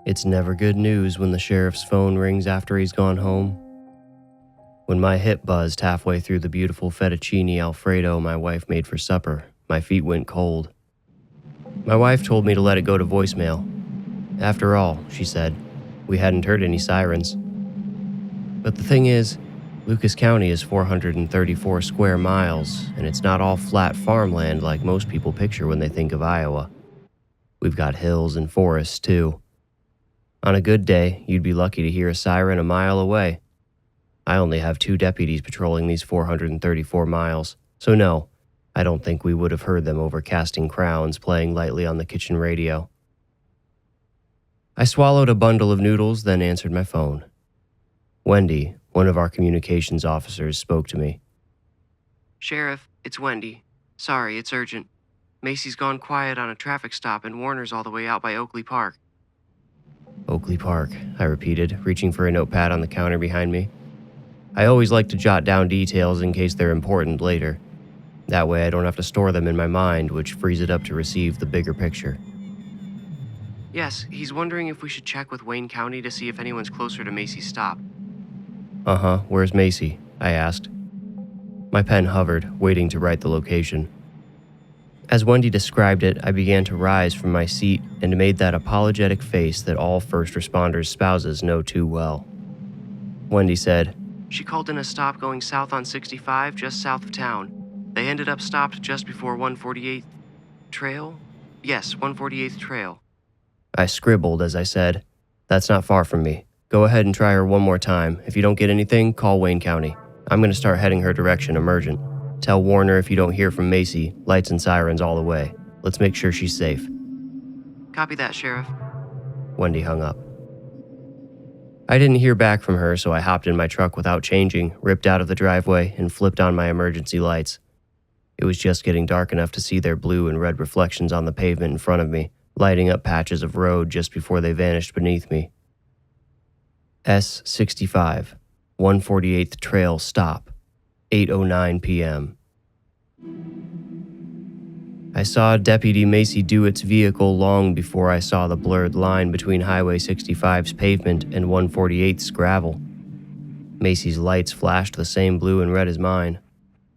It's never good news when the sheriff's phone rings after he's gone home. When my hip buzzed halfway through the beautiful fettuccine alfredo my wife made for supper, my feet went cold. My wife told me to let it go to voicemail. After all, she said, we hadn't heard any sirens. But the thing is, Lucas County is 434 square miles, and it's not all flat farmland like most people picture when they think of Iowa. We've got hills and forests, too. On a good day, you'd be lucky to hear a siren a mile away. I only have 2 deputies patrolling these 434 miles, so no, I don't think we would have heard them over Casting Crowns playing lightly on the kitchen radio. I swallowed a bundle of noodles, then answered my phone. Wendy, one of our communications officers, spoke to me. Sheriff, it's Wendy. Sorry, it's urgent. Macy's gone quiet on a traffic stop and Warner's all the way out by Oakley Park. Oakley Park, I repeated, reaching for a notepad on the counter behind me. I always like to jot down details in case they're important later. That way I don't have to store them in my mind, which frees it up to receive the bigger picture. Yes, he's wondering if we should check with Wayne County to see if anyone's closer to Macy's stop. Where's Macy? I asked. My pen hovered, waiting to write the location. As Wendy described it, I began to rise from my seat and made that apologetic face that all first responders' spouses know too well. Wendy said, She called in a stop going south on 65, just south of town. They ended up stopped just before 148th Trail? Yes, 148th Trail. I scribbled as I said, That's not far from me. Go ahead and try her one more time. If you don't get anything, call Wayne County. I'm going to start heading her direction emergent. Tell Warner if you don't hear from Macy, lights and sirens all the way. Let's make sure she's safe. Copy that, Sheriff. Wendy hung up. I didn't hear back from her, so I hopped in my truck without changing, ripped out of the driveway, and flipped on my emergency lights. It was just getting dark enough to see their blue and red reflections on the pavement in front of me, lighting up patches of road just before they vanished beneath me. S65, 148th Trail stop, 8:09 p.m. I saw Deputy Macy Dewitt's vehicle long before I saw the blurred line between Highway 65's pavement and 148th's gravel. Macy's lights flashed the same blue and red as mine.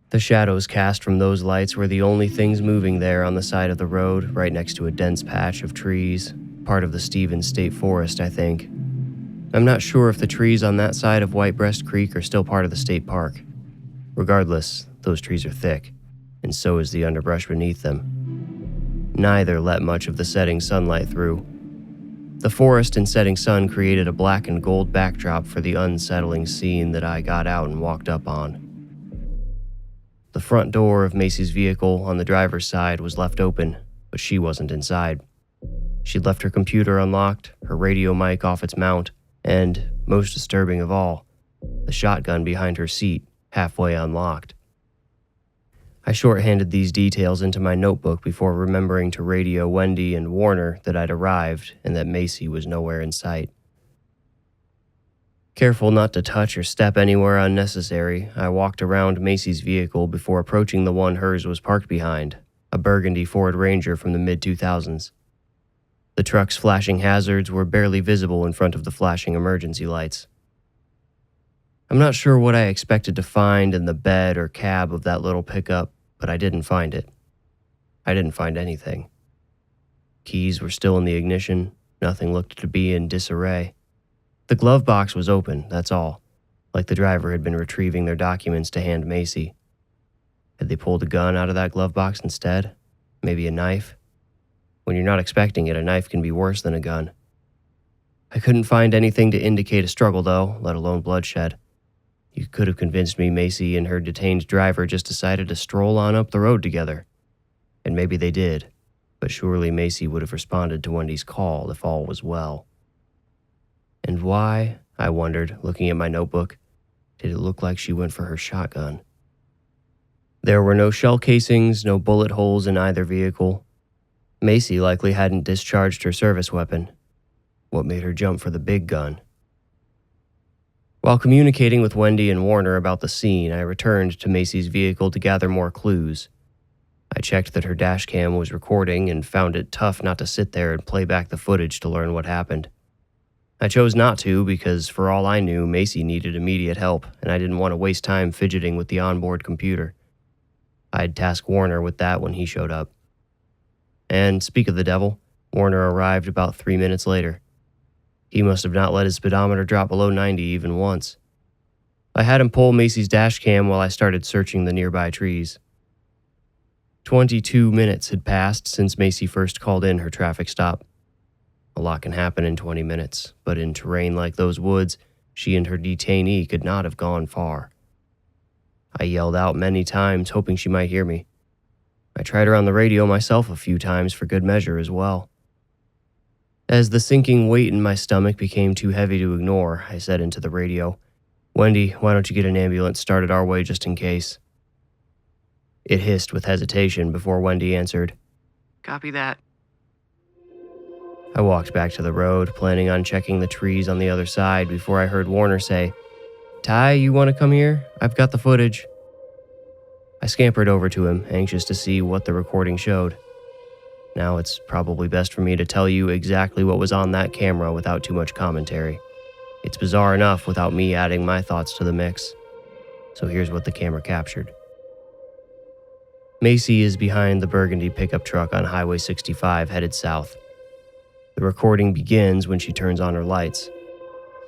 The shadows cast from those lights were the only things moving there on the side of the road, right next to a dense patch of trees, part of the Stevens State Forest, I think. I'm not sure if the trees on that side of Whitebreast Creek are still part of the state park. Regardless, those trees are thick, and so is the underbrush beneath them. Neither let much of the setting sunlight through. The forest and setting sun created a black and gold backdrop for the unsettling scene that I got out and walked up on. The front door of Macy's vehicle on the driver's side was left open, but she wasn't inside. She'd left her computer unlocked, her radio mic off its mount, and, most disturbing of all, the shotgun behind her seat, halfway unlocked. I shorthanded these details into my notebook before remembering to radio Wendy and Warner that I'd arrived and that Macy was nowhere in sight. Careful not to touch or step anywhere unnecessary, I walked around Macy's vehicle before approaching the one hers was parked behind, a burgundy Ford Ranger from the mid-2000s. The truck's flashing hazards were barely visible in front of the flashing emergency lights. I'm not sure what I expected to find in the bed or cab of that little pickup, but I didn't find it. I didn't find anything. Keys were still in the ignition. Nothing looked to be in disarray. The glove box was open, that's all, like the driver had been retrieving their documents to hand Macy. Had they pulled a gun out of that glove box instead? Maybe a knife? When you're not expecting it, a knife can be worse than a gun. I couldn't find anything to indicate a struggle, though, let alone bloodshed. You could have convinced me Macy and her detained driver just decided to stroll on up the road together. And maybe they did, but surely Macy would have responded to Wendy's call if all was well. And why, I wondered, looking at my notebook, did it look like she went for her shotgun? There were no shell casings, no bullet holes in either vehicle. Macy likely hadn't discharged her service weapon. What made her jump for the big gun? While communicating with Wendy and Warner about the scene, I returned to Macy's vehicle to gather more clues. I checked that her dash cam was recording and found it tough not to sit there and play back the footage to learn what happened. I chose not to because, for all I knew, Macy needed immediate help, and I didn't want to waste time fidgeting with the onboard computer. I'd task Warner with that when he showed up. And speak of the devil, Warner arrived about 3 minutes later. He must have not let his speedometer drop below 90 even once. I had him pull Macy's dash cam while I started searching the nearby trees. 22 minutes had passed since Macy first called in her traffic stop. A lot can happen in 20 minutes, but in terrain like those woods, she and her detainee could not have gone far. I yelled out many times, hoping she might hear me. I tried her on the radio myself a few times for good measure as well. As the sinking weight in my stomach became too heavy to ignore, I said into the radio, "Wendy, why don't you get an ambulance started our way just in case?" It hissed with hesitation before Wendy answered, Copy that. I walked back to the road, planning on checking the trees on the other side before I heard Warner say, "Ty, you want to come here? I've got the footage." I scampered over to him, anxious to see what the recording showed. Now it's probably best for me to tell you exactly what was on that camera without too much commentary. It's bizarre enough without me adding my thoughts to the mix. So here's what the camera captured. Macy is behind the burgundy pickup truck on Highway 65 headed south. The recording begins when she turns on her lights.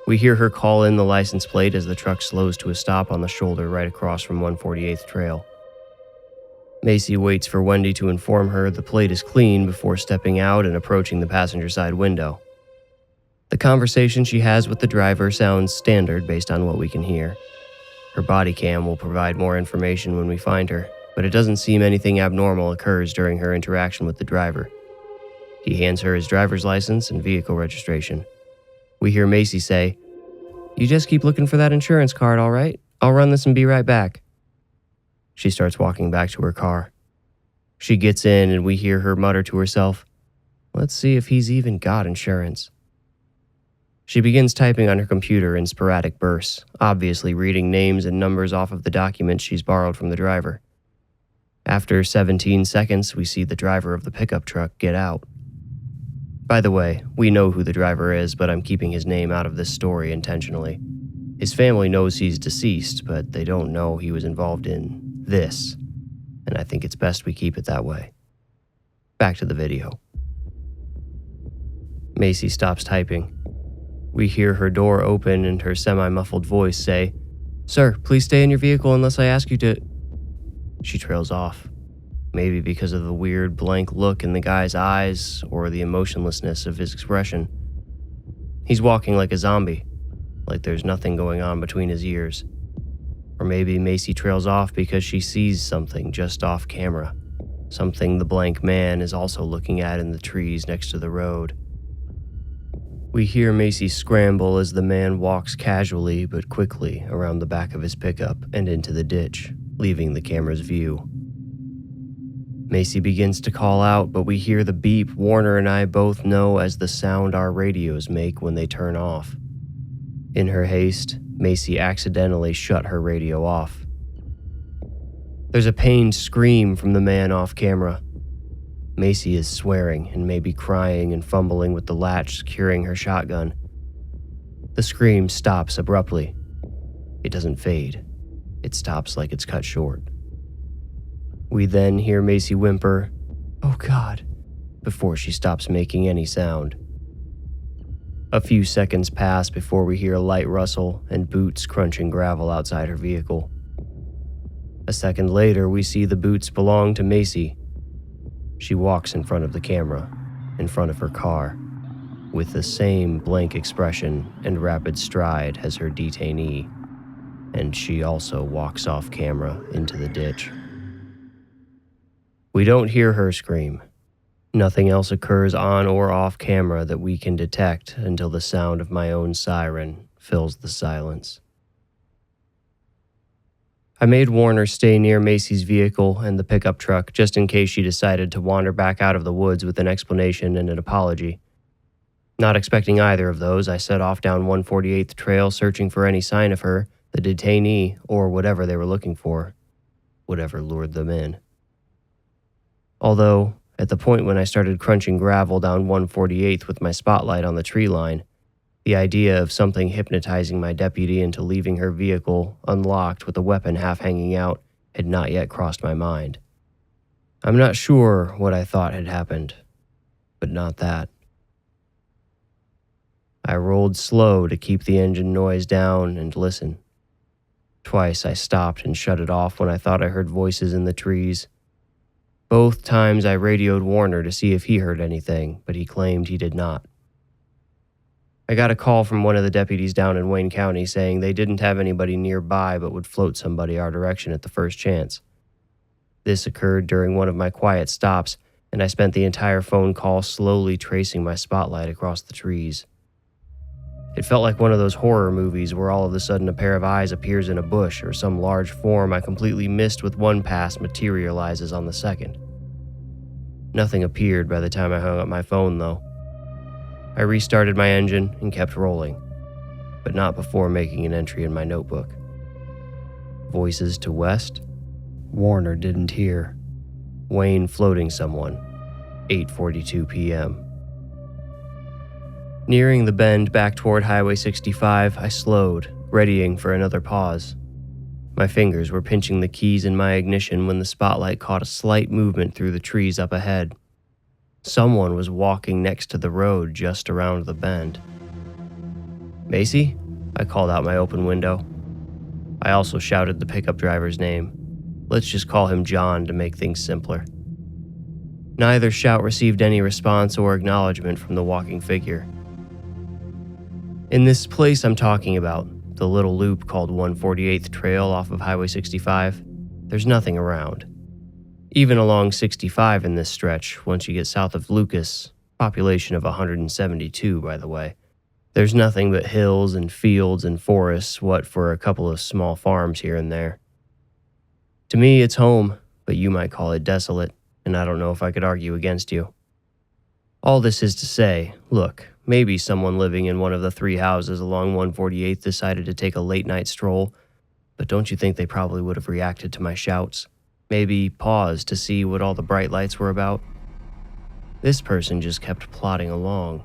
We hear her call in the license plate as the truck slows to a stop on the shoulder right across from 148th Trail. Macy waits for Wendy to inform her the plate is clean before stepping out and approaching the passenger side window. The conversation she has with the driver sounds standard based on what we can hear. Her body cam will provide more information when we find her, but it doesn't seem anything abnormal occurs during her interaction with the driver. He hands her his driver's license and vehicle registration. We hear Macy say, "You just keep looking for that insurance card, all right? I'll run this and be right back." She starts walking back to her car. She gets in and we hear her mutter to herself, "Let's see if he's even got insurance." She begins typing on her computer in sporadic bursts, obviously reading names and numbers off of the documents she's borrowed from the driver. After 17 seconds, we see the driver of the pickup truck get out. By the way, we know who the driver is, but I'm keeping his name out of this story intentionally. His family knows he's deceased, but they don't know he was involved in this, and I think it's best we keep it that way. Back to the video. Macy stops typing. We hear her door open and her semi-muffled voice say, "Sir, please stay in your vehicle unless I ask you to..." She trails off, maybe because of the weird blank look in the guy's eyes or the emotionlessness of his expression. He's walking like a zombie, like there's nothing going on between his ears. Or maybe Macy trails off because she sees something just off camera, something the blank man is also looking at in the trees next to the road. We hear Macy scramble as the man walks casually but quickly around the back of his pickup and into the ditch, leaving the camera's view. Macy begins to call out, but we hear the beep Warner and I both know as the sound our radios make when they turn off. In her haste, Macy accidentally shut her radio off. There's a pained scream from the man off camera. Macy is swearing and maybe crying and fumbling with the latch securing her shotgun. The scream stops abruptly. It doesn't fade. It stops like it's cut short. We then hear Macy whimper, "Oh God," before she stops making any sound. A few seconds pass before we hear a light rustle and boots crunching gravel outside her vehicle. A second later, we see the boots belong to Macy. She walks in front of the camera, in front of her car, with the same blank expression and rapid stride as her detainee, and she also walks off camera into the ditch. We don't hear her scream. Nothing else occurs on or off camera that we can detect until the sound of my own siren fills the silence. I made Warner stay near Macy's vehicle and the pickup truck just in case she decided to wander back out of the woods with an explanation and an apology. Not expecting either of those, I set off down 148th Trail searching for any sign of her, the detainee, or whatever they were looking for, whatever lured them in. Although, at the point when I started crunching gravel down 148th with my spotlight on the tree line, The idea of something hypnotizing my deputy into leaving her vehicle unlocked with a weapon half hanging out had not yet crossed my mind. I'm not sure what I thought had happened, but not that. I rolled slow to keep the engine noise down and listen. Twice I stopped and shut it off when I thought I heard voices in the trees. Both times I radioed Warner to see if he heard anything, but he claimed he did not. I got a call from one of the deputies down in Wayne County saying they didn't have anybody nearby but would float somebody our direction at the first chance. This occurred during one of my quiet stops, and I spent the entire phone call slowly tracing my spotlight across the trees. It felt like one of those horror movies where all of a sudden a pair of eyes appears in a bush or some large form I completely missed with one pass materializes on the second. Nothing appeared by the time I hung up my phone, though. I restarted my engine and kept rolling, but not before making an entry in my notebook. Voices to west? Warner didn't hear. Wayne floating someone. 8:42 p.m. Nearing the bend back toward Highway 65, I slowed, readying for another pause. My fingers were pinching the keys in my ignition when the spotlight caught a slight movement through the trees up ahead. Someone was walking next to the road just around the bend. "Macy?" I called out my open window. I also shouted the pickup driver's name. Let's just call him John to make things simpler. Neither shout received any response or acknowledgement from the walking figure. In this place I'm talking about, the little loop called 148th Trail off of Highway 65, there's nothing around. Even along 65 in this stretch, once you get south of Lucas, population of 172 by the way, there's nothing but hills and fields and forests, what for a couple of small farms here and there. To me it's home, but you might call it desolate, and I don't know if I could argue against you. All this is to say, look, maybe someone living in one of the 3 houses along 148th decided to take a late-night stroll, but don't you think they probably would have reacted to my shouts? Maybe paused to see what all the bright lights were about? This person just kept plodding along.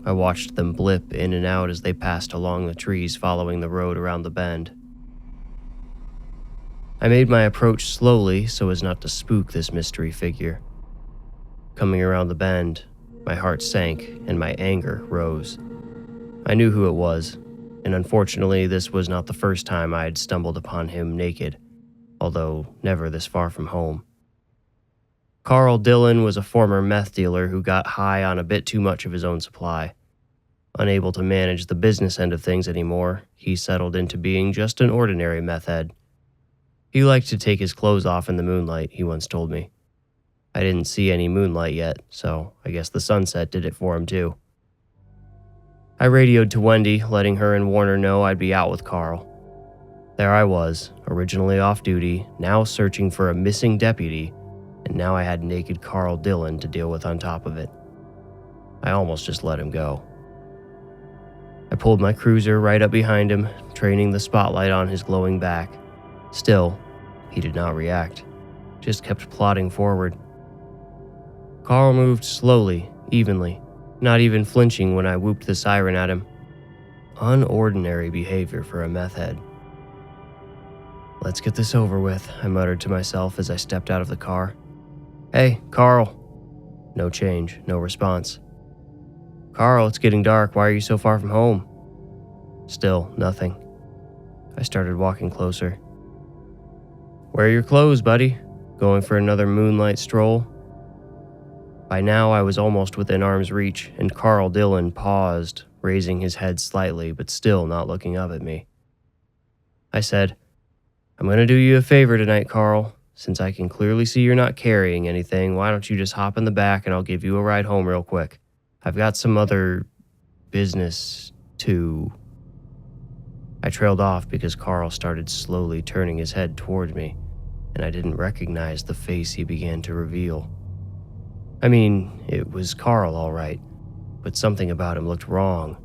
I watched them blip in and out as they passed along the trees following the road around the bend. I made my approach slowly so as not to spook this mystery figure. Coming around the bend, my heart sank and my anger rose. I knew who it was, and unfortunately this was not the first time I had stumbled upon him naked, although never this far from home. Carl Dillon was a former meth dealer who got high on a bit too much of his own supply. Unable to manage the business end of things anymore, he settled into being just an ordinary meth head. He liked to take his clothes off in the moonlight, he once told me. I didn't see any moonlight yet, so I guess the sunset did it for him too. I radioed to Wendy, letting her and Warner know I'd be out with Carl. There I was, originally off duty, now searching for a missing deputy, and now I had naked Carl Dillon to deal with on top of it. I almost just let him go. I pulled my cruiser right up behind him, training the spotlight on his glowing back. Still, he did not react, just kept plodding forward. Carl moved slowly, evenly, not even flinching when I whooped the siren at him. Unordinary behavior for a meth head. "Let's get this over with," I muttered to myself as I stepped out of the car. "Hey, Carl." No change, no response. "Carl, it's getting dark. Why are you so far from home?" Still nothing. I started walking closer. "Where are your clothes, buddy? Going for another moonlight stroll?" By now I was almost within arm's reach, and Carl Dillon paused, raising his head slightly but still not looking up at me. I said, "I'm going to do you a favor tonight, Carl. Since I can clearly see you're not carrying anything, why don't you just hop in the back and I'll give you a ride home real quick. I've got some other business to..." I trailed off because Carl started slowly turning his head toward me, and I didn't recognize the face he began to reveal. I mean, it was Carl all right, but something about him looked wrong.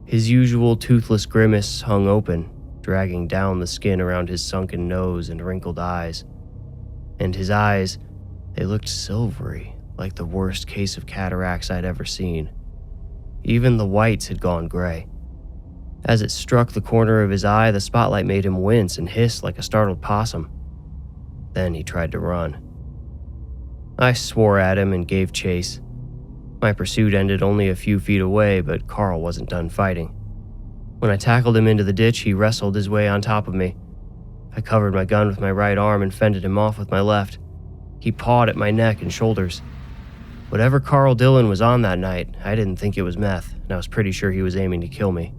His usual toothless grimace hung open, dragging down the skin around his sunken nose and wrinkled eyes. And his eyes, they looked silvery, like the worst case of cataracts I'd ever seen. Even the whites had gone gray. As it struck the corner of his eye, the spotlight made him wince and hiss like a startled possum. Then he tried to run. I swore at him and gave chase. My pursuit ended only a few feet away, but Carl wasn't done fighting. When I tackled him into the ditch, he wrestled his way on top of me. I covered my gun with my right arm and fended him off with my left. He pawed at my neck and shoulders. Whatever Carl Dillon was on that night, I didn't think it was meth, and I was pretty sure he was aiming to kill me.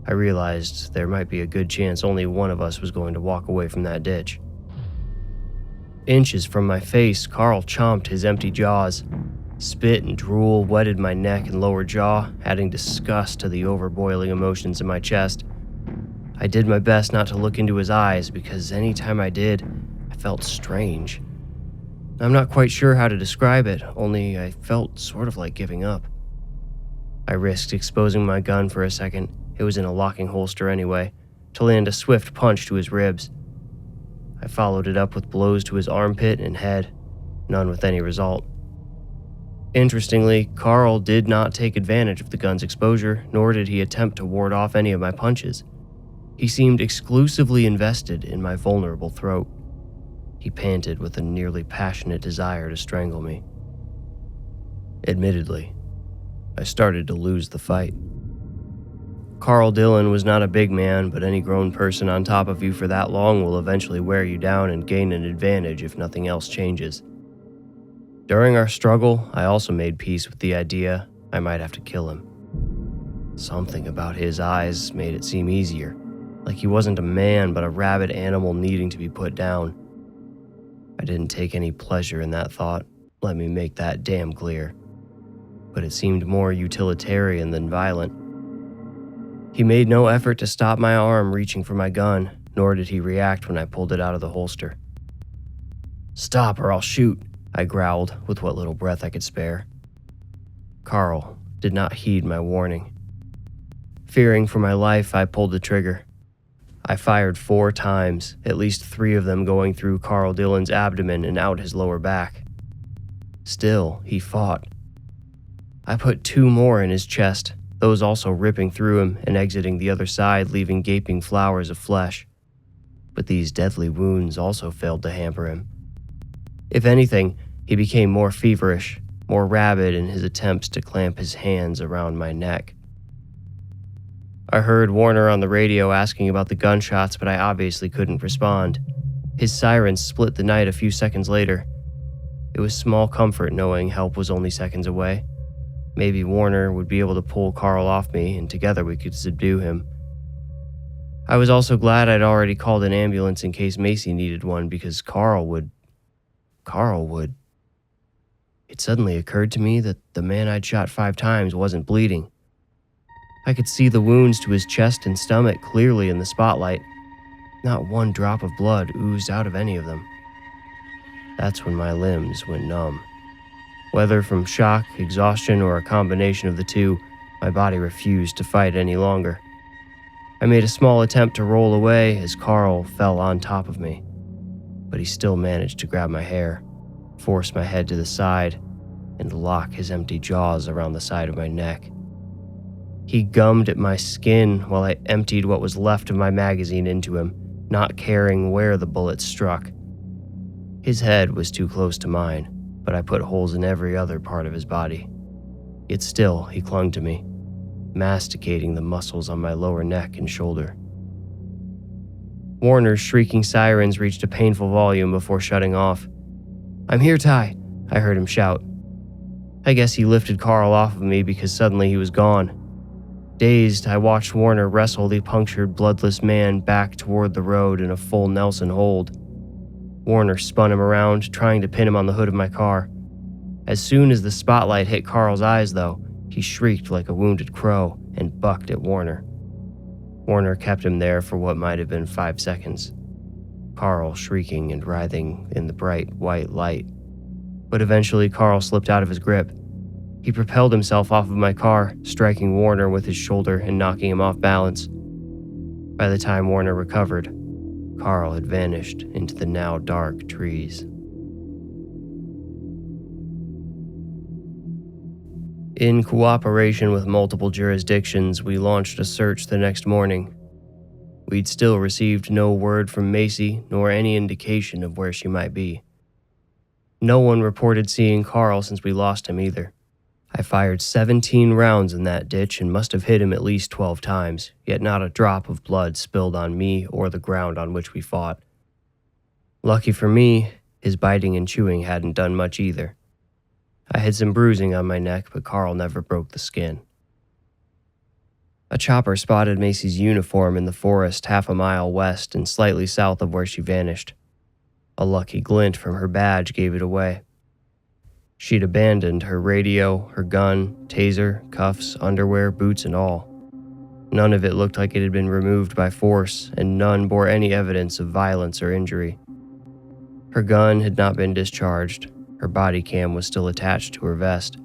I realized there might be a good chance only one of us was going to walk away from that ditch. Inches from my face, Carl chomped his empty jaws. Spit and drool wetted my neck and lower jaw, adding disgust to the overboiling emotions in my chest. I did my best not to look into his eyes because any time I did, I felt strange. I'm not quite sure how to describe it, only I felt sort of like giving up. I risked exposing my gun for a second, it was in a locking holster anyway, to land a swift punch to his ribs. I followed it up with blows to his armpit and head, none with any result. Interestingly, Carl did not take advantage of the gun's exposure, nor did he attempt to ward off any of my punches. He seemed exclusively invested in my vulnerable throat. He panted with a nearly passionate desire to strangle me. Admittedly, I started to lose the fight. Carl Dillon was not a big man, but any grown person on top of you for that long will eventually wear you down and gain an advantage if nothing else changes. During our struggle, I also made peace with the idea I might have to kill him. Something about his eyes made it seem easier, like he wasn't a man but a rabid animal needing to be put down. I didn't take any pleasure in that thought, let me make that damn clear. But it seemed more utilitarian than violent. He made no effort to stop my arm reaching for my gun, nor did he react when I pulled it out of the holster. "Stop or I'll shoot," I growled with what little breath I could spare. Carl did not heed my warning. Fearing for my life, I pulled the trigger. I fired 4 times, at least 3 of them going through Carl Dillon's abdomen and out his lower back. Still, he fought. I put 2 more in his chest, those also ripping through him and exiting the other side, leaving gaping flowers of flesh. But these deadly wounds also failed to hamper him. If anything, he became more feverish, more rabid in his attempts to clamp his hands around my neck. I heard Warner on the radio asking about the gunshots, but I obviously couldn't respond. His sirens split the night a few seconds later. It was small comfort knowing help was only seconds away. Maybe Warner would be able to pull Carl off me, and together we could subdue him. I was also glad I'd already called an ambulance in case Macy needed one, because Carl would... It suddenly occurred to me that the man I'd shot 5 times wasn't bleeding. I could see the wounds to his chest and stomach clearly in the spotlight. Not one drop of blood oozed out of any of them. That's when my limbs went numb. Whether from shock, exhaustion, or a combination of the two, my body refused to fight any longer. I made a small attempt to roll away as Carl fell on top of me, but he still managed to grab my hair, force my head to the side, and lock his empty jaws around the side of my neck. He gummed at my skin while I emptied what was left of my magazine into him, not caring where the bullets struck. His head was too close to mine, but I put holes in every other part of his body. Yet still, he clung to me, masticating the muscles on my lower neck and shoulder. Warner's shrieking sirens reached a painful volume before shutting off. "I'm here, Ty," I heard him shout. I guess he lifted Carl off of me because suddenly he was gone. Dazed, I watched Warner wrestle the punctured, bloodless man back toward the road in a full Nelson hold. Warner spun him around, trying to pin him on the hood of my car. As soon as the spotlight hit Carl's eyes, though, he shrieked like a wounded crow and bucked at Warner. Warner kept him there for what might have been 5 seconds, Carl shrieking and writhing in the bright white light. But eventually Carl slipped out of his grip. He propelled himself off of my car, striking Warner with his shoulder and knocking him off balance. By the time Warner recovered, Carl had vanished into the now dark trees. In cooperation with multiple jurisdictions, we launched a search the next morning. We'd still received no word from Macy, nor any indication of where she might be. No one reported seeing Carl since we lost him either. I fired 17 rounds in that ditch and must have hit him at least 12 times, yet not a drop of blood spilled on me or the ground on which we fought. Lucky for me, his biting and chewing hadn't done much either. I had some bruising on my neck, but Carl never broke the skin. A chopper spotted Macy's uniform in the forest half a mile west and slightly south of where she vanished. A lucky glint from her badge gave it away. She'd abandoned her radio, her gun, taser, cuffs, underwear, boots, and all. None of it looked like it had been removed by force, and none bore any evidence of violence or injury. Her gun had not been discharged. Her body cam was still attached to her vest.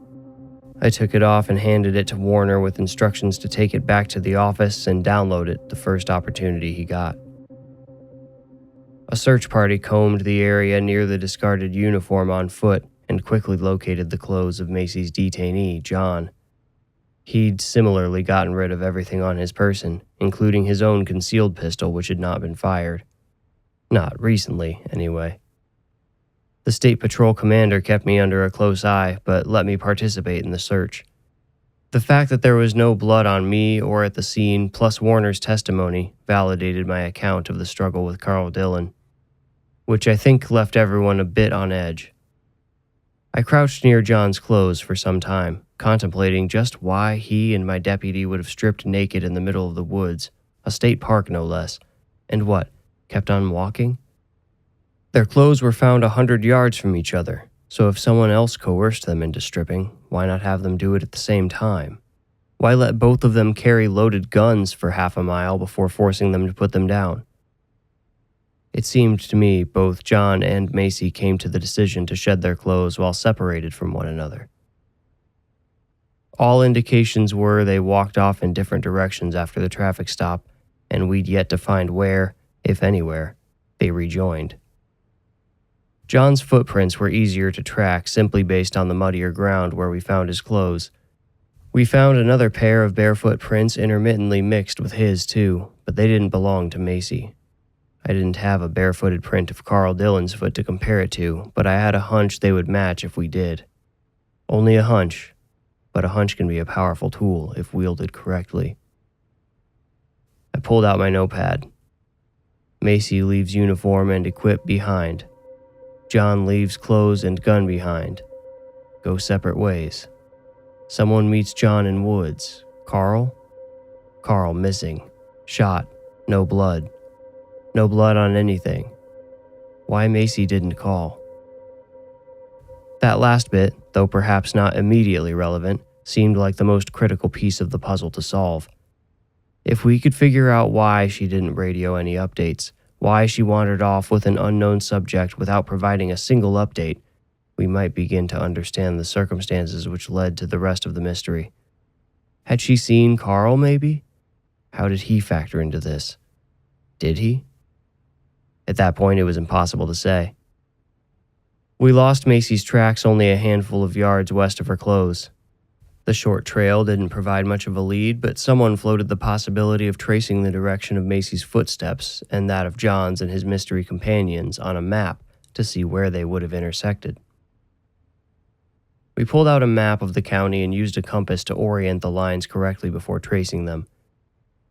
I took it off and handed it to Warner with instructions to take it back to the office and download it the first opportunity he got. A search party combed the area near the discarded uniform on foot and quickly located the clothes of Macy's detainee, John. He'd similarly gotten rid of everything on his person, including his own concealed pistol, which had not been fired. Not recently, anyway. The state patrol commander kept me under a close eye, but let me participate in the search. The fact that there was no blood on me or at the scene, plus Warner's testimony, validated my account of the struggle with Carl Dillon, which I think left everyone a bit on edge. I crouched near John's clothes for some time, contemplating just why he and my deputy would have stripped naked in the middle of the woods, a state park no less, and what, kept on walking? Their clothes were found 100 yards from each other, so if someone else coerced them into stripping, why not have them do it at the same time? Why let both of them carry loaded guns for half a mile before forcing them to put them down? It seemed to me both John and Macy came to the decision to shed their clothes while separated from one another. All indications were they walked off in different directions after the traffic stop, and we'd yet to find where, if anywhere, they rejoined. John's footprints were easier to track simply based on the muddier ground where we found his clothes. We found another pair of barefoot prints intermittently mixed with his too, but they didn't belong to Macy. I didn't have a barefooted print of Carl Dillon's foot to compare it to, but I had a hunch they would match if we did. Only a hunch, but a hunch can be a powerful tool if wielded correctly. I pulled out my notepad. Macy leaves uniform and equip behind. John leaves clothes and gun behind. Go separate ways. Someone meets John in woods. Carl? Carl missing. Shot. No blood. No blood on anything. Why Macy didn't call. That last bit, though perhaps not immediately relevant, seemed like the most critical piece of the puzzle to solve. If we could figure out why she didn't radio any updates, why she wandered off with an unknown subject without providing a single update, we might begin to understand the circumstances which led to the rest of the mystery. Had she seen Carl, maybe? How did he factor into this? Did he? At that point, it was impossible to say. We lost Macy's tracks only a handful of yards west of her clothes. The short trail didn't provide much of a lead, but someone floated the possibility of tracing the direction of Macy's footsteps and that of John's and his mystery companions on a map to see where they would have intersected. We pulled out a map of the county and used a compass to orient the lines correctly before tracing them.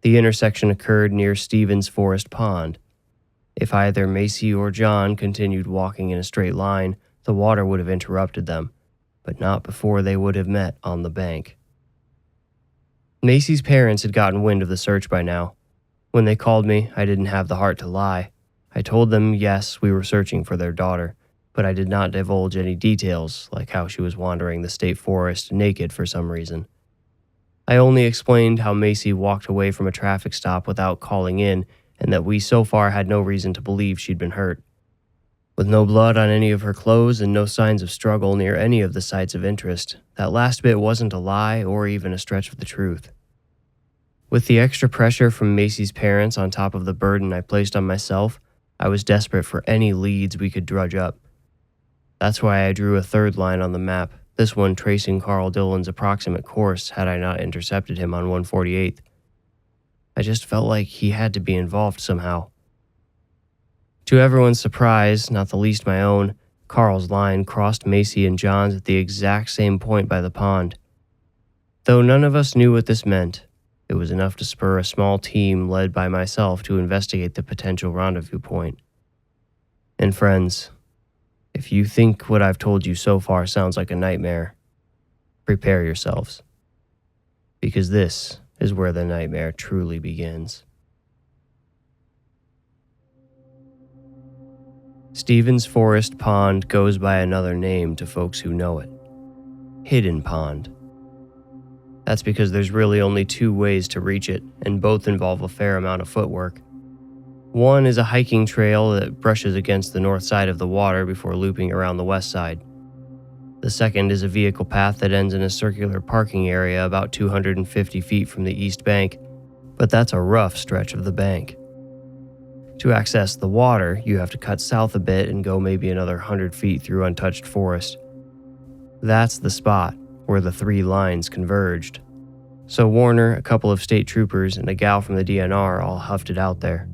The intersection occurred near Stevens Forest Pond. If either Macy or John continued walking in a straight line, the water would have interrupted them, but not before they would have met on the bank. Macy's parents had gotten wind of the search by now. When they called me, I didn't have the heart to lie. I told them, yes, we were searching for their daughter, but I did not divulge any details, like how she was wandering the state forest naked for some reason. I only explained how Macy walked away from a traffic stop without calling in, and that we so far had no reason to believe she'd been hurt. With no blood on any of her clothes and no signs of struggle near any of the sites of interest, that last bit wasn't a lie or even a stretch of the truth. With the extra pressure from Macy's parents on top of the burden I placed on myself, I was desperate for any leads we could drudge up. That's why I drew a third line on the map, this one tracing Carl Dillon's approximate course had I not intercepted him on 148th. I just felt like he had to be involved somehow. To everyone's surprise, not the least my own, Carl's line crossed Macy and John's at the exact same point by the pond. Though none of us knew what this meant, it was enough to spur a small team led by myself to investigate the potential rendezvous point. And friends, if you think what I've told you so far sounds like a nightmare, prepare yourselves, because this is where the nightmare truly begins. Stevens Forest Pond goes by another name to folks who know it: Hidden Pond. That's because there's really only two ways to reach it, and both involve a fair amount of footwork. One is a hiking trail that brushes against the north side of the water before looping around the west side. The second is a vehicle path that ends in a circular parking area about 250 feet from the east bank, but that's a rough stretch of the bank. To access the water, you have to cut south a bit and go maybe another 100 feet through untouched forest. That's the spot where the three lines converged. So Warner, a couple of state troopers, and a gal from the DNR all huffed it out there.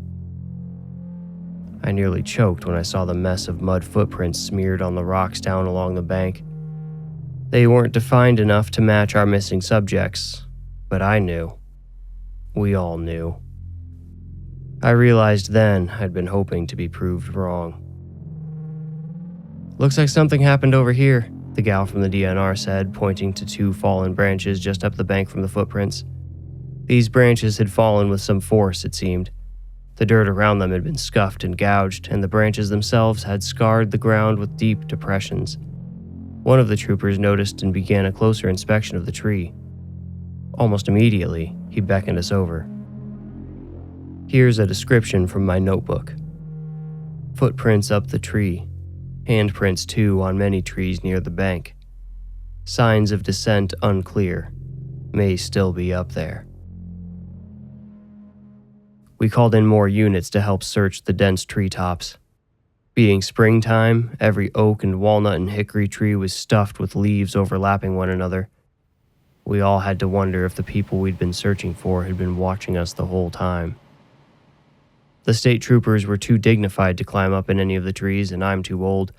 I nearly choked when I saw the mess of mud footprints smeared on the rocks down along the bank. They weren't defined enough to match our missing subjects, but I knew. We all knew. I realized then I'd been hoping to be proved wrong. "Looks like something happened over here," the gal from the DNR said, pointing to two fallen branches just up the bank from the footprints. These branches had fallen with some force, it seemed. The dirt around them had been scuffed and gouged, and the branches themselves had scarred the ground with deep depressions. One of the troopers noticed and began a closer inspection of the tree. Almost immediately, he beckoned us over. Here's a description from my notebook. Footprints up the tree. Handprints too on many trees near the bank. Signs of descent unclear. May still be up there. We called in more units to help search the dense treetops. Being springtime, every oak and walnut and hickory tree was stuffed with leaves overlapping one another. We all had to wonder if the people we'd been searching for had been watching us the whole time. The state troopers were too dignified to climb up in any of the trees, and I'm too old,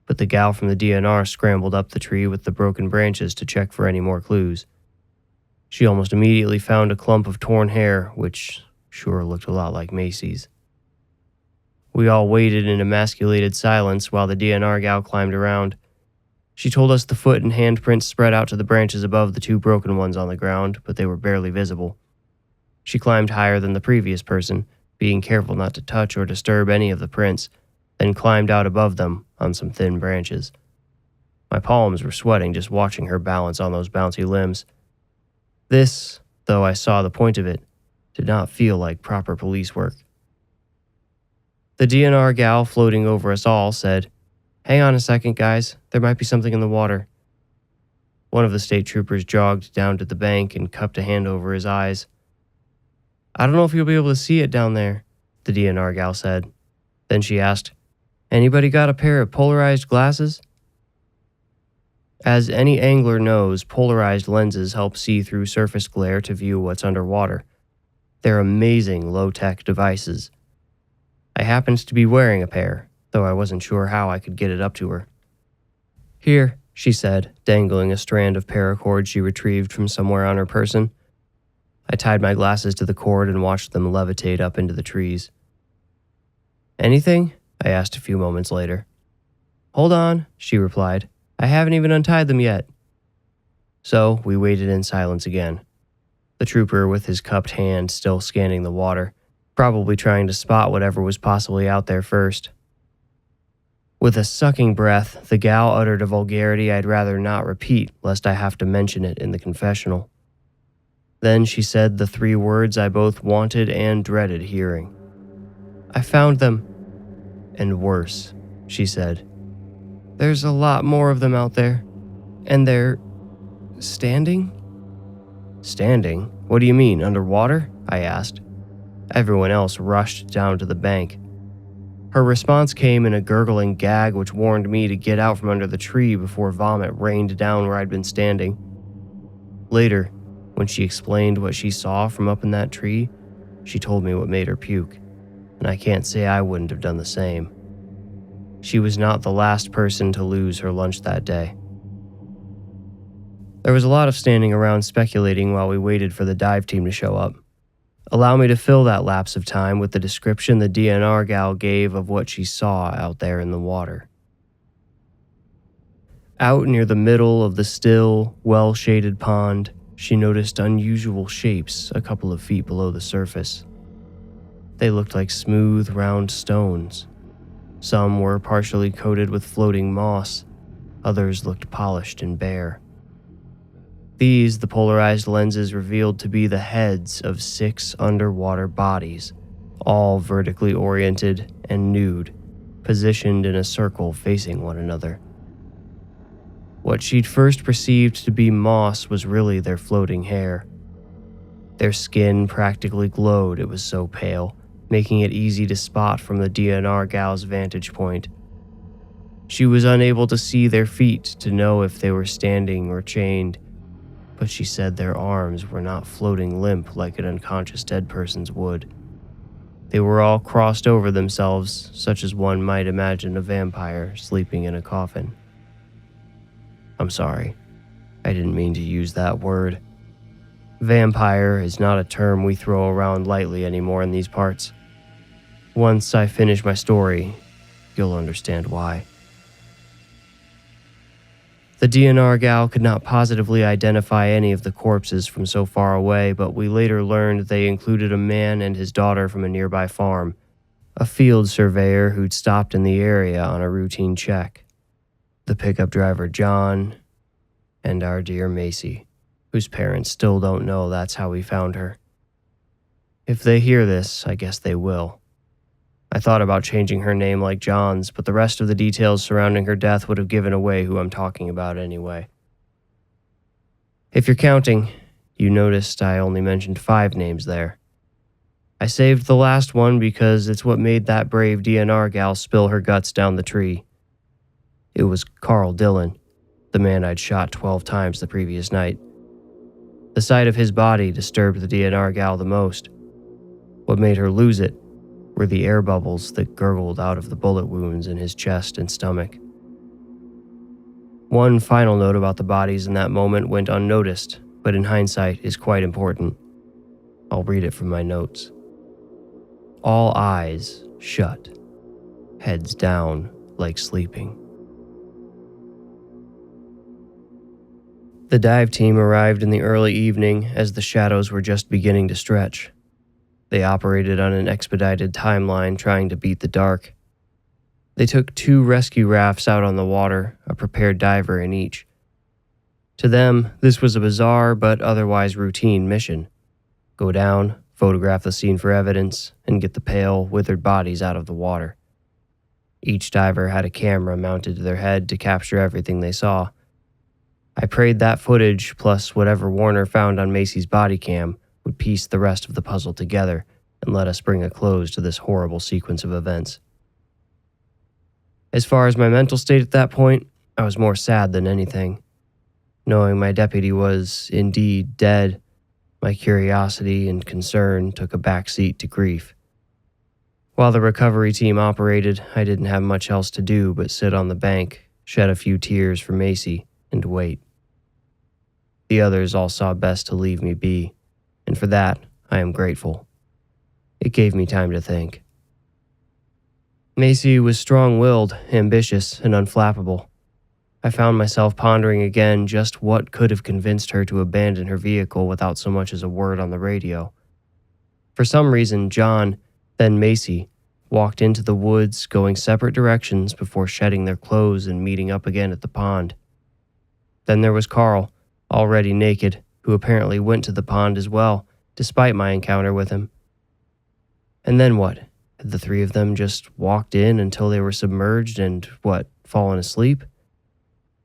but the gal from the DNR scrambled up the tree with the broken branches to check for any more clues. She almost immediately found a clump of torn hair, which sure looked a lot like Macy's. We all waited in emasculated silence while the DNR gal climbed around. She told us the foot and handprints spread out to the branches above the two broken ones on the ground, but they were barely visible. She climbed higher than the previous person, being careful not to touch or disturb any of the prints, then climbed out above them on some thin branches. My palms were sweating just watching her balance on those bouncy limbs. This, though I saw the point of it, did not feel like proper police work. The DNR gal floating over us all said, "Hang on a second, guys. There might be something in the water." One of the state troopers jogged down to the bank and cupped a hand over his eyes. "I don't know if you'll be able to see it down there," the DNR gal said. Then she asked, "Anybody got a pair of polarized glasses?" As any angler knows, polarized lenses help see through surface glare to view what's underwater. They're amazing low-tech devices. I happened to be wearing a pair, though I wasn't sure how I could get it up to her. "Here," she said, dangling a strand of paracord she retrieved from somewhere on her person. I tied my glasses to the cord and watched them levitate up into the trees. "Anything?" I asked a few moments later. "Hold on," she replied. "I haven't even untied them yet." So we waited in silence again. The trooper with his cupped hand still scanning the water, probably trying to spot whatever was possibly out there first. With a sucking breath, the gal uttered a vulgarity I'd rather not repeat lest I have to mention it in the confessional. Then she said the three words I both wanted and dreaded hearing. "I found them." And worse, she said, "There's a lot more of them out there. And they're standing?" "Standing? What do you mean, underwater?" I asked. Everyone else rushed down to the bank. Her response came in a gurgling gag which warned me to get out from under the tree before vomit rained down where I'd been standing. Later, when she explained what she saw from up in that tree, she told me what made her puke, and I can't say I wouldn't have done the same. She was not the last person to lose her lunch that day. There was a lot of standing around speculating while we waited for the dive team to show up. Allow me to fill that lapse of time with the description the DNR gal gave of what she saw out there in the water. Out near the middle of the still, well-shaded pond, she noticed unusual shapes a couple of feet below the surface. They looked like smooth, round stones. Some were partially coated with floating moss, others looked polished and bare. These, the polarized lenses revealed to be the heads of 6 underwater bodies, all vertically oriented and nude, positioned in a circle facing one another. What she'd first perceived to be moss was really their floating hair. Their skin practically glowed, it was so pale, making it easy to spot from the DNR gal's vantage point. She was unable to see their feet to know if they were standing or chained, but she said their arms were not floating limp like an unconscious dead person's would. They were all crossed over themselves, such as one might imagine a vampire sleeping in a coffin. I'm sorry, I didn't mean to use that word. Vampire is not a term we throw around lightly anymore in these parts. Once I finish my story, you'll understand why. The DNR gal could not positively identify any of the corpses from so far away, but we later learned they included a man and his daughter from a nearby farm, a field surveyor who'd stopped in the area on a routine check, the pickup driver John, and our dear Macy, whose parents still don't know that's how we found her. If they hear this, I guess they will. I thought about changing her name like John's, but the rest of the details surrounding her death would have given away who I'm talking about anyway. If you're counting, you noticed I only mentioned 5 names there. I saved the last one because it's what made that brave DNR gal spill her guts down the tree. It was Carl Dillon, the man I'd shot 12 times the previous night. The sight of his body disturbed the DNR gal the most. What made her lose it were the air bubbles that gurgled out of the bullet wounds in his chest and stomach. One final note about the bodies in that moment went unnoticed, but in hindsight is quite important. I'll read it from my notes. All eyes shut, heads down like sleeping. The dive team arrived in the early evening as the shadows were just beginning to stretch. They operated on an expedited timeline trying to beat the dark. They took 2 rescue rafts out on the water, a prepared diver in each. To them, this was a bizarre but otherwise routine mission. Go down, photograph the scene for evidence, and get the pale, withered bodies out of the water. Each diver had a camera mounted to their head to capture everything they saw. I prayed that footage, plus whatever Warner found on Macy's body cam, would piece the rest of the puzzle together and let us bring a close to this horrible sequence of events. As far as my mental state at that point, I was more sad than anything. Knowing my deputy was, indeed, dead, my curiosity and concern took a back seat to grief. While the recovery team operated, I didn't have much else to do but sit on the bank, shed a few tears for Macy, and wait. The others all saw best to leave me be, and for that, I am grateful. It gave me time to think. Macy was strong-willed, ambitious, and unflappable. I found myself pondering again just what could have convinced her to abandon her vehicle without so much as a word on the radio. For some reason, John, then Macy, walked into the woods going separate directions before shedding their clothes and meeting up again at the pond. Then there was Carl, already naked, who apparently went to the pond as well, despite my encounter with him. And then what? Had the 3 of them just walked in until they were submerged and, fallen asleep?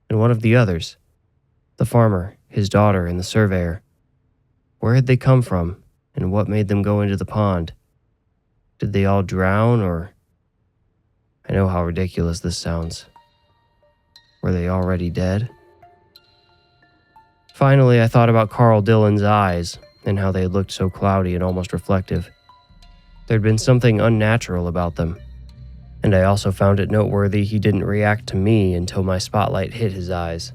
And what of the others? The farmer, his daughter, and the surveyor. Where had they come from, and what made them go into the pond? Did they all drown, or... I know how ridiculous this sounds. Were they already dead? Finally, I thought about Carl Dillon's eyes and how they had looked so cloudy and almost reflective. There'd been something unnatural about them, and I also found it noteworthy he didn't react to me until my spotlight hit his eyes.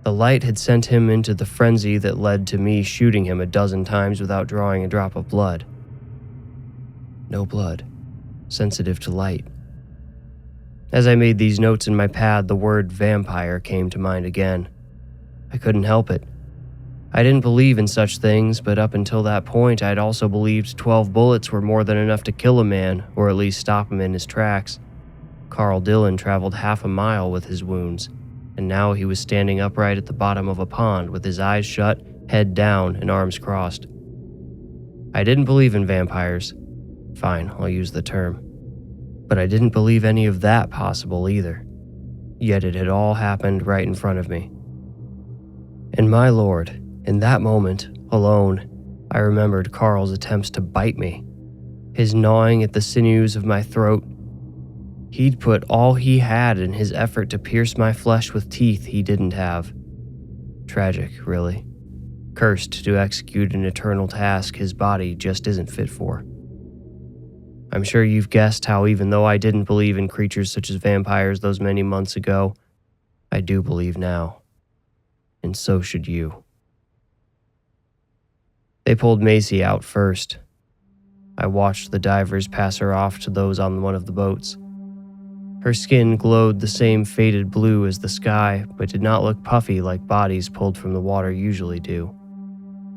The light had sent him into the frenzy that led to me shooting him a dozen times without drawing a drop of blood. No blood. Sensitive to light. As I made these notes in my pad, the word vampire came to mind again. I couldn't help it. I didn't believe in such things, but up until that point, I'd also believed 12 bullets were more than enough to kill a man, or at least stop him in his tracks. Carl Dillon traveled half a mile with his wounds, and now he was standing upright at the bottom of a pond with his eyes shut, head down, and arms crossed. I didn't believe in vampires. Fine, I'll use the term. But I didn't believe any of that possible either. Yet it had all happened right in front of me. And my lord, in that moment, alone, I remembered Carl's attempts to bite me, his gnawing at the sinews of my throat. He'd put all he had in his effort to pierce my flesh with teeth he didn't have. Tragic, really. Cursed to execute an eternal task his body just isn't fit for. I'm sure you've guessed how even though I didn't believe in creatures such as vampires those many months ago, I do believe now. And so should you. They pulled Macy out first. I watched the divers pass her off to those on one of the boats. Her skin glowed the same faded blue as the sky, but did not look puffy like bodies pulled from the water usually do.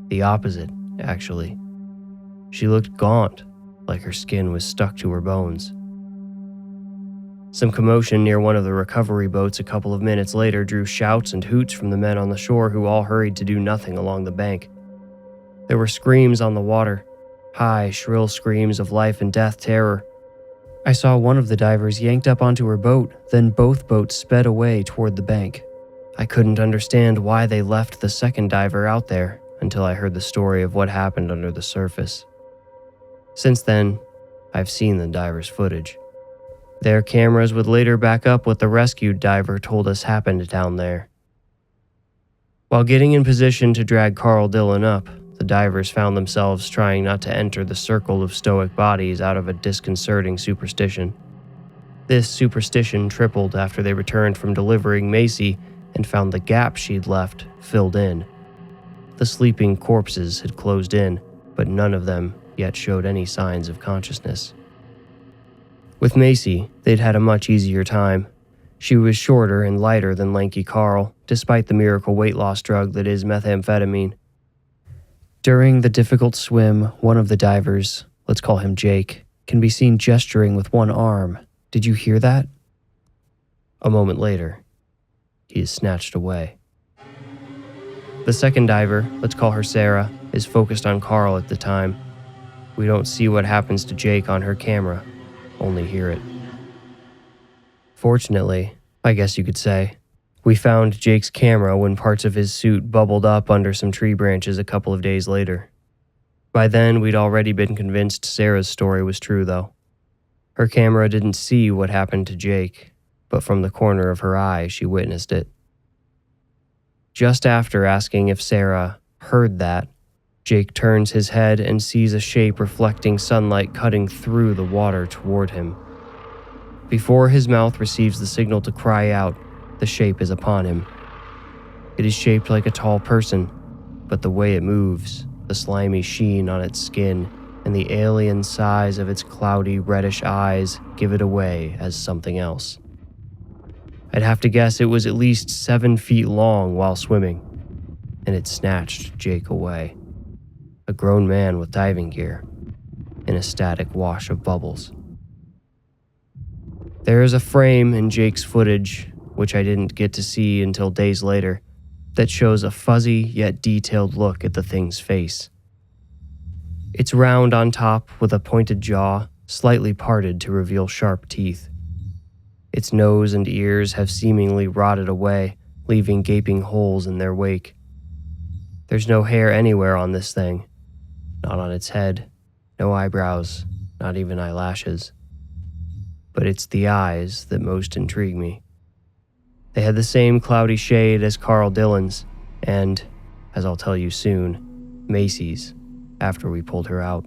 The opposite, actually. She looked gaunt, like her skin was stuck to her bones. Some commotion near one of the recovery boats a couple of minutes later drew shouts and hoots from the men on the shore who all hurried to do nothing along the bank. There were screams on the water, high, shrill screams of life and death terror. I saw one of the divers yanked up onto her boat, then both boats sped away toward the bank. I couldn't understand why they left the second diver out there until I heard the story of what happened under the surface. Since then, I've seen the divers' footage. Their cameras would later back up what the rescued diver told us happened down there. While getting in position to drag Carl Dillon up, the divers found themselves trying not to enter the circle of stoic bodies out of a disconcerting superstition. This superstition tripled after they returned from delivering Macy and found the gap she'd left filled in. The sleeping corpses had closed in, but none of them yet showed any signs of consciousness. With Macy, they'd had a much easier time. She was shorter and lighter than lanky Carl, despite the miracle weight loss drug that is methamphetamine. During the difficult swim, one of the divers, let's call him Jake, can be seen gesturing with one arm. Did you hear that? A moment later, he is snatched away. The second diver, let's call her Sarah, is focused on Carl at the time. We don't see what happens to Jake on her camera, only hear it. Fortunately, I guess you could say, we found Jake's camera when parts of his suit bubbled up under some tree branches a couple of days later. By then, we'd already been convinced Sarah's story was true, though. Her camera didn't see what happened to Jake, but from the corner of her eye, she witnessed it. Just after asking if Sarah heard that, Jake turns his head and sees a shape reflecting sunlight cutting through the water toward him. Before his mouth receives the signal to cry out, the shape is upon him. It is shaped like a tall person, but the way it moves, the slimy sheen on its skin, and the alien size of its cloudy reddish eyes give it away as something else. I'd have to guess it was at least 7 feet long while swimming, and it snatched Jake away. A grown man with diving gear, in a static wash of bubbles. There is a frame in Jake's footage, which I didn't get to see until days later, that shows a fuzzy yet detailed look at the thing's face. It's round on top with a pointed jaw, slightly parted to reveal sharp teeth. Its nose and ears have seemingly rotted away, leaving gaping holes in their wake. There's no hair anywhere on this thing. Not on its head, no eyebrows, not even eyelashes. but it's the eyes that most intrigue me. They had the same cloudy shade as Carl Dillon's, and, as I'll tell you soon, Macy's, after we pulled her out.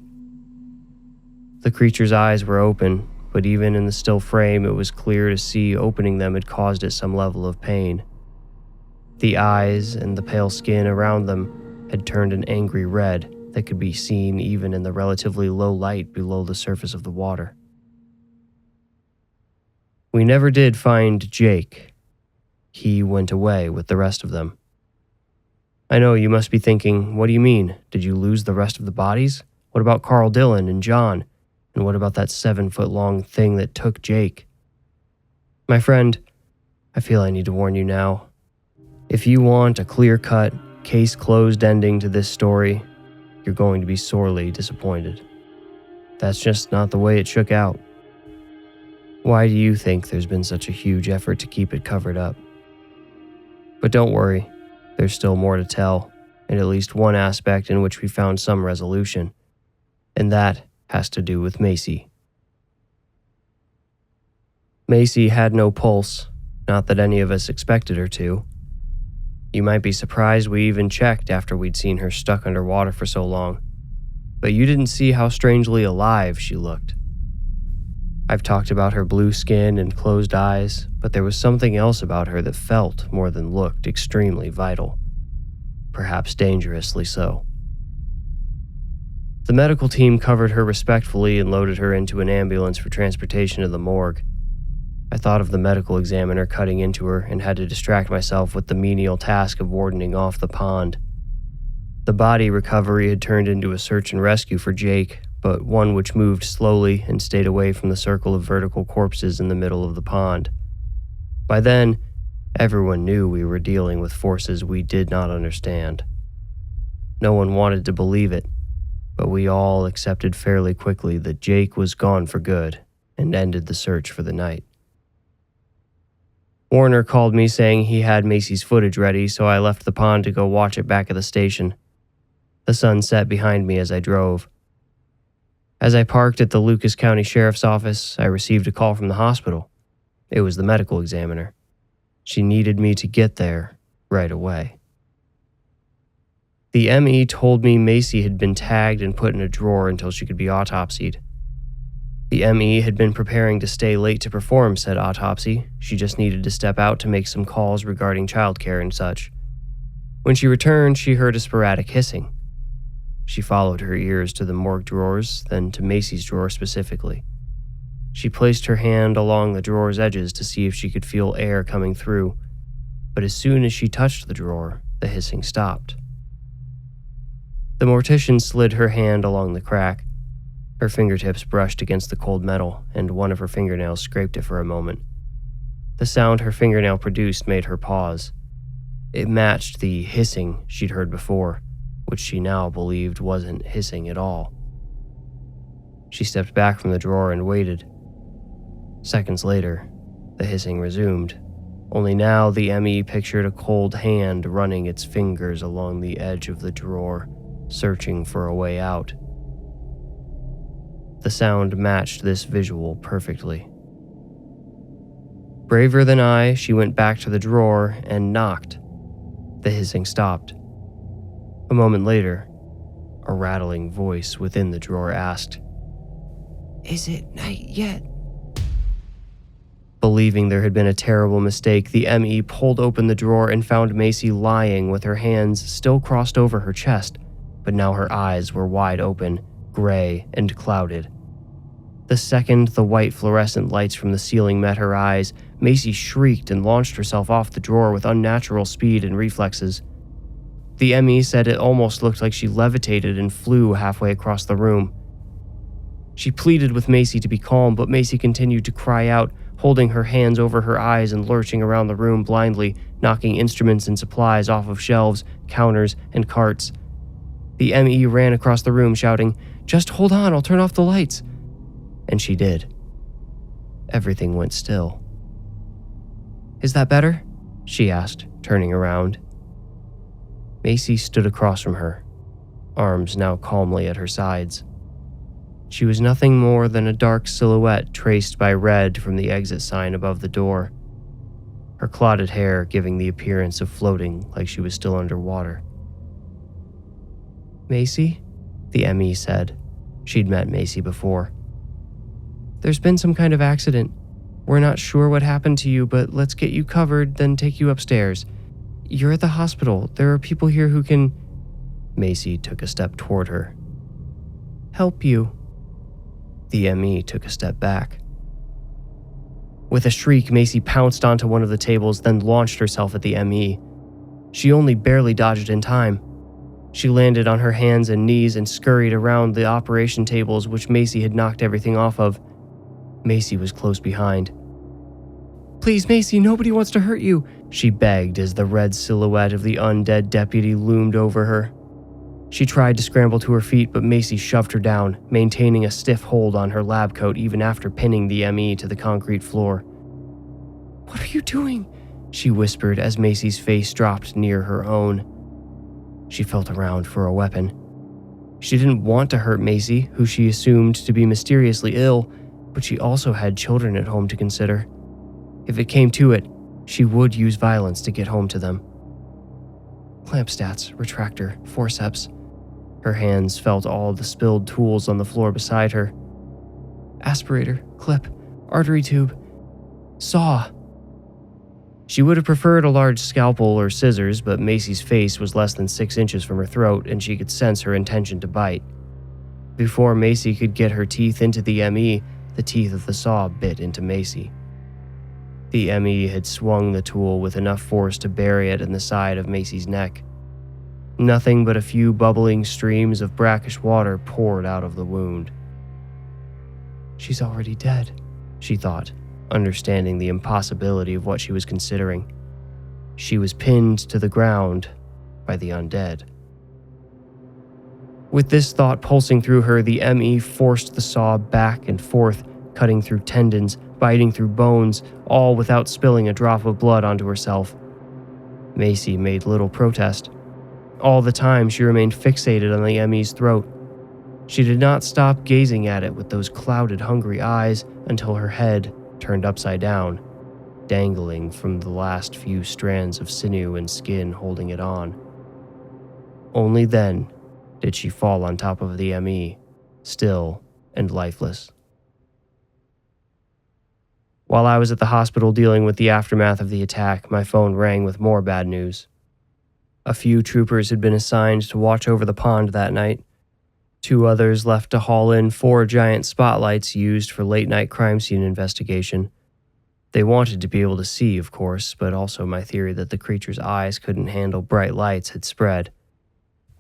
The creature's eyes were open, but even in the still frame it was clear to see opening them had caused it some level of pain. The eyes and the pale skin around them had turned an angry red that could be seen even in the relatively low light below the surface of the water. We never did find Jake. He went away with the rest of them. I know you must be thinking, what do you mean? Did you lose the rest of the bodies? What about Carl Dillon and John? And what about that 7-foot-long thing that took Jake? My friend, I feel I need to warn you now. If you want a clear-cut, case-closed ending to this story, you're going to be sorely disappointed. That's just not the way it shook out. Why do you think there's been such a huge effort to keep it covered up? But don't worry, there's still more to tell, and at least one aspect in which we found some resolution, and that has to do with Macy. Macy had no pulse, not that any of us expected her to. You might be surprised we even checked after we'd seen her stuck underwater for so long, but you didn't see how strangely alive she looked. I've talked about her blue skin and closed eyes, but there was something else about her that felt more than looked extremely vital, perhaps dangerously so. The medical team covered her respectfully and loaded her into an ambulance for transportation to the morgue. I thought of the medical examiner cutting into her and had to distract myself with the menial task of wardening off the pond. The body recovery had turned into a search and rescue for Jake, but one which moved slowly and stayed away from the circle of vertical corpses in the middle of the pond. By then, everyone knew we were dealing with forces we did not understand. No one wanted to believe it, but we all accepted fairly quickly that Jake was gone for good and ended the search for the night. Warner called me saying he had Macy's footage ready, so I left the pond to go watch it back at the station. The sun set behind me as I drove. As I parked at the Lucas County Sheriff's Office, I received a call from the hospital. It was the medical examiner. She needed me to get there right away. The ME told me Macy had been tagged and put in a drawer until she could be autopsied. The ME had been preparing to stay late to perform said autopsy. She just needed to step out to make some calls regarding childcare and such. When she returned, she heard a sporadic hissing. She followed her ears to the morgue drawers, then to Macy's drawer specifically. She placed her hand along the drawer's edges to see if she could feel air coming through, but as soon as she touched the drawer, the hissing stopped. The mortician slid her hand along the crack. Her fingertips brushed against the cold metal, and one of her fingernails scraped it for a moment. The sound her fingernail produced made her pause. It matched the hissing she'd heard before, which she now believed wasn't hissing at all. She stepped back from the drawer and waited. Seconds later, the hissing resumed, only now the ME pictured a cold hand running its fingers along the edge of the drawer, searching for a way out. The sound matched this visual perfectly. Braver than I, she went back to the drawer and knocked. The hissing stopped. A moment later, a rattling voice within the drawer asked, "Is it night yet?" Believing there had been a terrible mistake, the ME pulled open the drawer and found Macy lying with her hands still crossed over her chest, but now her eyes were wide open, gray and clouded. The second the white fluorescent lights from the ceiling met her eyes, Macy shrieked and launched herself off the drawer with unnatural speed and reflexes. The ME said it almost looked like she levitated and flew halfway across the room. She pleaded with Macy to be calm, but Macy continued to cry out, holding her hands over her eyes and lurching around the room blindly, knocking instruments and supplies off of shelves, counters, and carts. The ME ran across the room shouting, "Just hold on, I'll turn off the lights." And she did. Everything went still. "Is that better?" she asked, turning around. Macy stood across from her, arms now calmly at her sides. She was nothing more than a dark silhouette traced by red from the exit sign above the door, her clotted hair giving the appearance of floating like she was still underwater. "Macy?" the ME said. She'd met Macy before. "There's been some kind of accident. We're not sure what happened to you, but let's get you covered, then take you upstairs. You're at the hospital. There are people here who can—" Macy took a step toward her. "Help you." The ME took a step back. With a shriek, Macy pounced onto one of the tables, then launched herself at the ME. She only barely dodged in time. She landed on her hands and knees and scurried around the operation tables, which Macy had knocked everything off of. Macy was close behind. "Please, Macy, nobody wants to hurt you," she begged as the red silhouette of the undead deputy loomed over her. She tried to scramble to her feet, but Macy shoved her down, maintaining a stiff hold on her lab coat even after pinning the ME to the concrete floor. "What are you doing?" she whispered as Macy's face dropped near her own. She felt around for a weapon. She didn't want to hurt Macy, who she assumed to be mysteriously ill, but she also had children at home to consider. If it came to it, she would use violence to get home to them. Clamp stats, retractor, forceps. Her hands felt all the spilled tools on the floor beside her. Aspirator, clip, artery tube, saw. She would have preferred a large scalpel or scissors, but Macy's face was less than 6 inches from her throat, and she could sense her intention to bite. Before Macy could get her teeth into the ME, the teeth of the saw bit into Macy. The ME had swung the tool with enough force to bury it in the side of Macy's neck. Nothing but a few bubbling streams of brackish water poured out of the wound. She's already dead, she thought, understanding the impossibility of what she was considering. She was pinned to the ground by the undead. With this thought pulsing through her, the ME forced the saw back and forth, cutting through tendons, biting through bones, all without spilling a drop of blood onto herself. Macy made little protest. All the time, she remained fixated on the ME's throat. She did not stop gazing at it with those clouded, hungry eyes until her head turned upside down, dangling from the last few strands of sinew and skin holding it on. Only then did she fall on top of the ME, still and lifeless. While I was at the hospital dealing with the aftermath of the attack, my phone rang with more bad news. A few troopers had been assigned to watch over the pond that night. 2 others left to haul in 4 giant spotlights used for late-night crime scene investigation. They wanted to be able to see, of course, but also my theory that the creature's eyes couldn't handle bright lights had spread.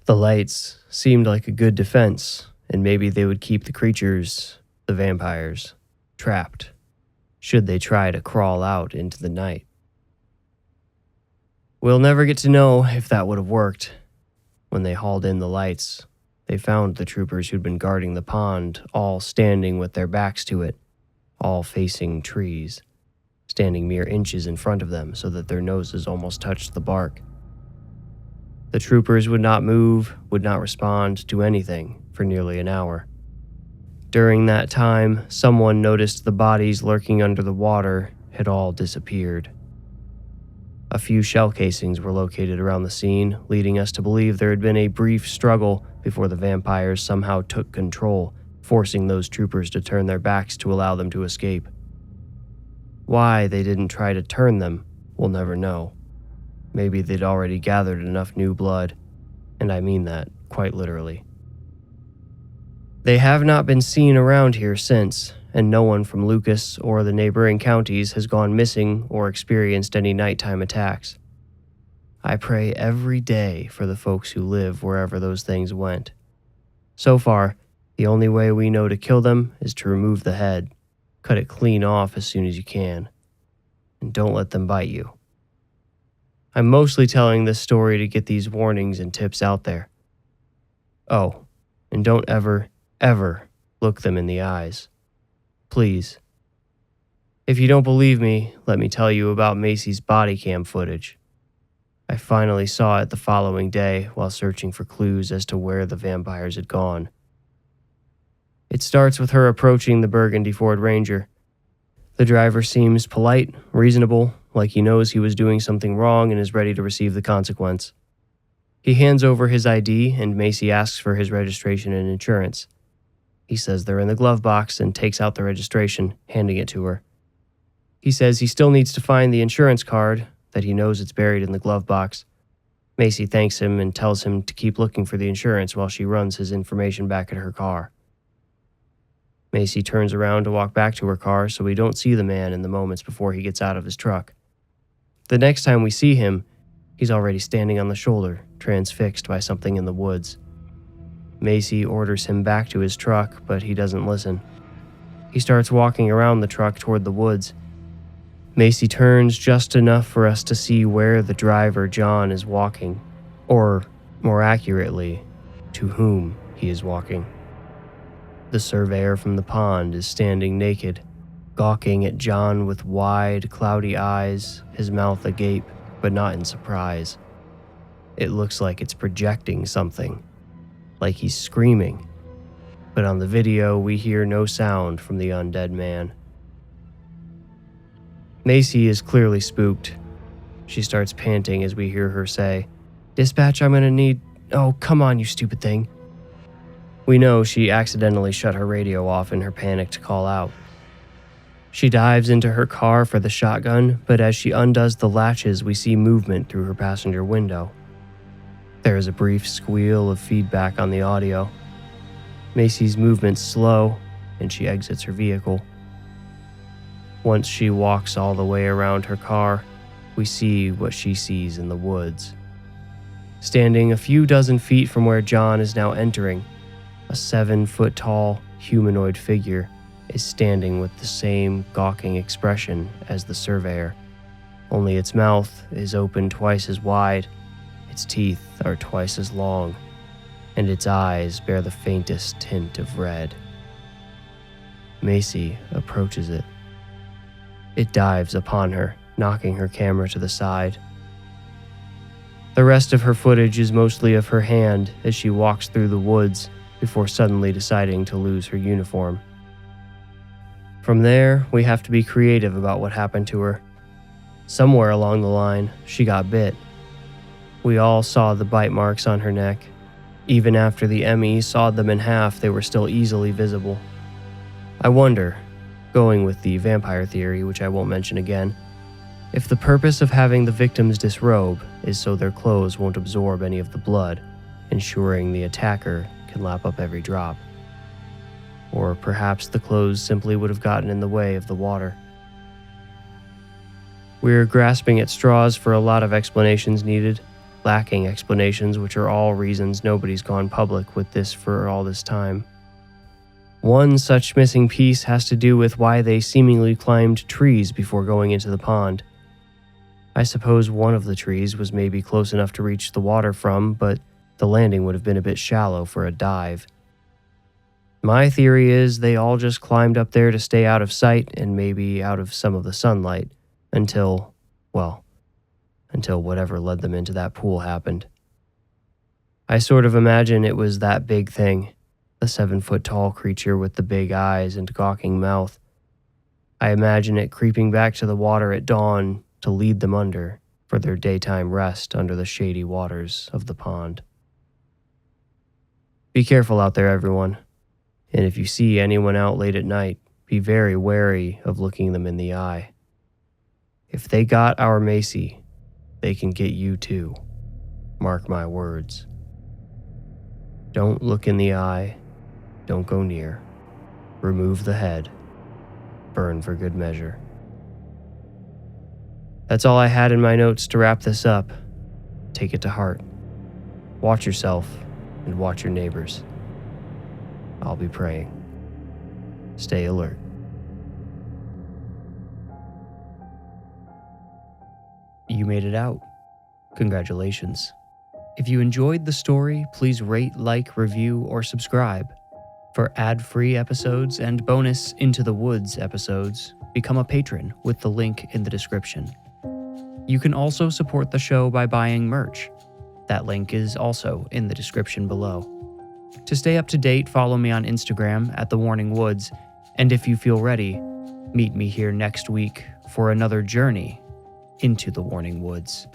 The lights seemed like a good defense, and maybe they would keep the creatures, the vampires, trapped, should they try to crawl out into the night. We'll never get to know if that would have worked. When they hauled in the lights, they found the troopers who'd been guarding the pond all standing with their backs to it, all facing trees, standing mere inches in front of them so that their noses almost touched the bark. The troopers would not move, would not respond to anything for nearly an hour. During that time, someone noticed the bodies lurking under the water had all disappeared. A few shell casings were located around the scene, leading us to believe there had been a brief struggle before the vampires somehow took control, forcing those troopers to turn their backs to allow them to escape. Why they didn't try to turn them, we'll never know. Maybe they'd already gathered enough new blood, and I mean that quite literally. They have not been seen around here since, and no one from Lucas or the neighboring counties has gone missing or experienced any nighttime attacks. I pray every day for the folks who live wherever those things went. So far, the only way we know to kill them is to remove the head, cut it clean off as soon as you can, and don't let them bite you. I'm mostly telling this story to get these warnings and tips out there. Oh, and don't ever look them in the eyes. Please. If you don't believe me, let me tell you about Macy's body cam footage. I finally saw it the following day while searching for clues as to where the vampires had gone. It It starts with her approaching the burgundy Ford Ranger. The driver seems polite, reasonable, like he knows he was doing something wrong and is ready to receive the consequence. He hands over his ID and Macy asks for his registration and insurance. He says they're in the glove box and takes out the registration, handing it to her. He says he still needs to find the insurance card, that he knows it's buried in the glove box. Macy thanks him and tells him to keep looking for the insurance while she runs his information back at her car. Macy turns around to walk back to her car so we don't see the man in the moments before he gets out of his truck. The next time we see him, he's already standing on the shoulder, transfixed by something in the woods. Macy orders him back to his truck, but he doesn't listen. He starts walking around the truck toward the woods. Macy turns just enough for us to see where the driver, John, is walking, or, more accurately, to whom he is walking. The surveyor from the pond is standing naked, gawking at John with wide, cloudy eyes, his mouth agape, but not in surprise. It looks like it's projecting something, like he's screaming, but on the video we hear no sound from the undead man. Macy is clearly spooked. She starts panting as we hear her say, "Dispatch, I'm gonna need... Oh, come on, you stupid thing." We know she accidentally shut her radio off in her panic to call out. She dives into her car for the shotgun, but as she undoes the latches, we see movement through her passenger window. There is a brief squeal of feedback on the audio. Macy's movements slow, and she exits her vehicle. Once she walks all the way around her car, we see what she sees in the woods. Standing a few dozen feet from where John is now entering, a 7-foot-tall humanoid figure is standing with the same gawking expression as the surveyor, only its mouth is open twice as wide, its teeth are twice as long, and its eyes bear the faintest tint of red. Macy approaches it. It dives upon her, knocking her camera to the side. The rest of her footage is mostly of her hand as she walks through the woods before suddenly deciding to lose her uniform. From there, we have to be creative about what happened to her. Somewhere along the line, she got bit. We all saw the bite marks on her neck. Even after the ME sawed them in half, they were still easily visible. I wonder, going with the vampire theory, which I won't mention again, if the purpose of having the victims disrobe is so their clothes won't absorb any of the blood, ensuring the attacker can lap up every drop. Or perhaps the clothes simply would have gotten in the way of the water. We're grasping at straws for a lot of explanations needed, lacking explanations which are all reasons nobody's gone public with this for all this time. One such missing piece has to do with why they seemingly climbed trees before going into the pond. I suppose one of the trees was maybe close enough to reach the water from, but the landing would have been a bit shallow for a dive. My theory is they all just climbed up there to stay out of sight and maybe out of some of the sunlight until whatever led them into that pool happened. I sort of imagine it was that big thing, the 7-foot-tall creature with the big eyes and gawking mouth. I imagine it creeping back to the water at dawn to lead them under for their daytime rest under the shady waters of the pond. Be careful out there, everyone. And if you see anyone out late at night, be very wary of looking them in the eye. If they got our Macy, they can get you too. Mark my words. Don't look in the eye. Don't go near. Remove the head. Burn for good measure. That's all I had in my notes to wrap this up. Take it to heart. Watch yourself and watch your neighbors. I'll be praying. Stay alert. You made it out. Congratulations. If you enjoyed the story, please rate, like, review, or subscribe. For ad-free episodes and bonus Into the Woods episodes, become a patron with the link in the description. You can also support the show by buying merch. That link is also in the description below. To stay up to date, follow me on Instagram at The Warning Woods, and if you feel ready, meet me here next week for another journey into the Warning Woods.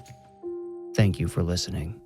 Thank you for listening.